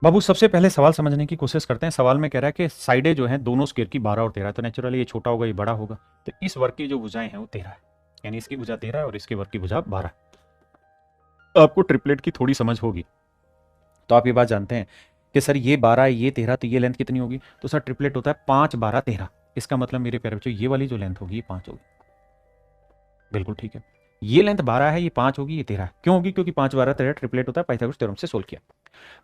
बाबू सबसे पहले सवाल समझने की कोशिश करते हैं। सवाल में कह रहा है कि साइडें जो हैं दोनों स्क्वायर की 12 और 13, तो नेचुरली ये छोटा होगा ये बड़ा होगा। तो इस वर्ग की जो भुजाएं हैं वो 13 है, यानी इसकी भुजा 13 है और इसके वर्ग की भुजा 12। आपको ट्रिपलेट की थोड़ी समझ होगी तो आप ये बात जानते हैं कि सर ये 12 ये 13, तो ये लेंथ कितनी होगी? तो सर ट्रिपलेट होता है 5 12 13। इसका मतलब मेरे प्यारे बच्चों ये वाली जो लेंथ होगी ये 5 होगी। बिल्कुल ठीक है, ये लेंथ 12 है, ये 5 होगी, ये 13 है। क्यों होगी? क्योंकि 5 12 13 ट्रिपलेट होता है, पाइथागोरस थ्योरम से सोल्व किया।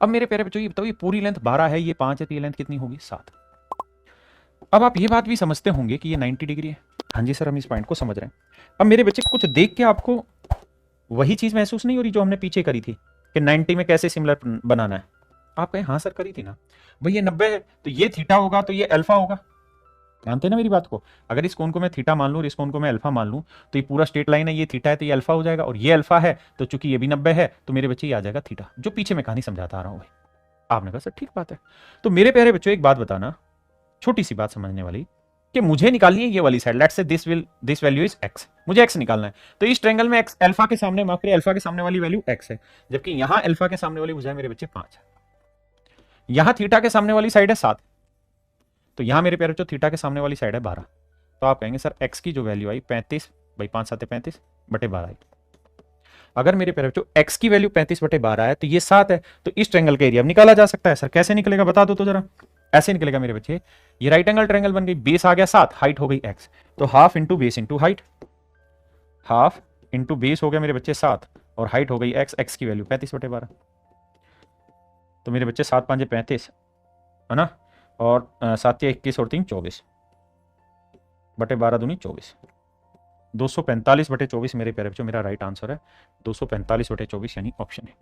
अब मेरे प्यारे बच्चों ये बताओ, ये पूरी लेंथ 12 है, ये 5 है, तो ये लेंथ कितनी होगी? 7। अब आप ये बात भी समझते होंगे कि ये 90 डिग्री है। हाँ जी सर, हम इस पॉइंट को समझ रहे हैं। अब मेरे बच्चे कुछ देख के आपको वही चीज महसूस नहीं हो रही जो हमने पीछे करी थी कि 90 में कैसे सिमिलर बनाना है? आप कहें हाँ सर करी थी ना। भाई ये 90 है तो ये थीटा होगा, तो ये अल्फा होगा। मानते हैं ना मेरी बात को? अगर इस कोण को मैं थीटा मान लूं और इस कोण को मैं अल्फा मान लूं, तो ये पूरा स्ट्रेट लाइन है, ये थीटा है तो ये अल्फा हो जाएगा, और ये अल्फा है तो चूंकि ये भी 90 है तो मेरे बच्चे ये आ जाएगा थीटा, जो पीछे मैं कहानी समझाता आ रहा हूं भाई। आपने कहा सर ठीक बात है। तो मेरे प्यारे बच्चों एक बात बताना, छोटी सी बात समझने वाली, कि मुझे निकालनी है ये वाली side. Let's say this value is x, मुझे एक्स निकालना है। तो इस ट्रायंगल में एक्स अल्फा के सामने, माफ करिए अल्फा के सामने वाली वैल्यू एक्स है, जबकि यहां अल्फा के सामने वाली भुजा मेरे बच्चे 5 है। यहां थीटा के सामने वाली साइड है 7, तो यहां मेरे प्यारे बच्चों थीटा के सामने वाली साइड है 12। तो आप कहेंगे सर एक्स की जो वैल्यू आई 35, भाई 5 7 35 बटे 12 आई। अगर मेरे प्यारे बच्चों एक्स की वैल्यू 35 बटे 12 है तो ये 7 है, तो इस ट्रायंगल का एरिया निकाला जा सकता है। सर कैसे निकलेगा बता दो तो जरा। ऐसे निकलेगा मेरे बच्चे, ये राइट एंगल ट्रायंगल बन गई, बेस आ गया 7, हाइट हो गई एक्स, तो half into base into height, half into base हो गया मेरे बच्चे 7 और हाइट हो गई एक्स, एक्स की वैल्यू 35 बटे 12। तो मेरे बच्चे 7 5 35 है ना, और 7 21 और 3 24 बटे 12 दूनी 24, 245 बटे 24 मेरे प्यारे बच्चों मेरा राइट आंसर है। 245 बटे 24 यानी ऑप्शन है।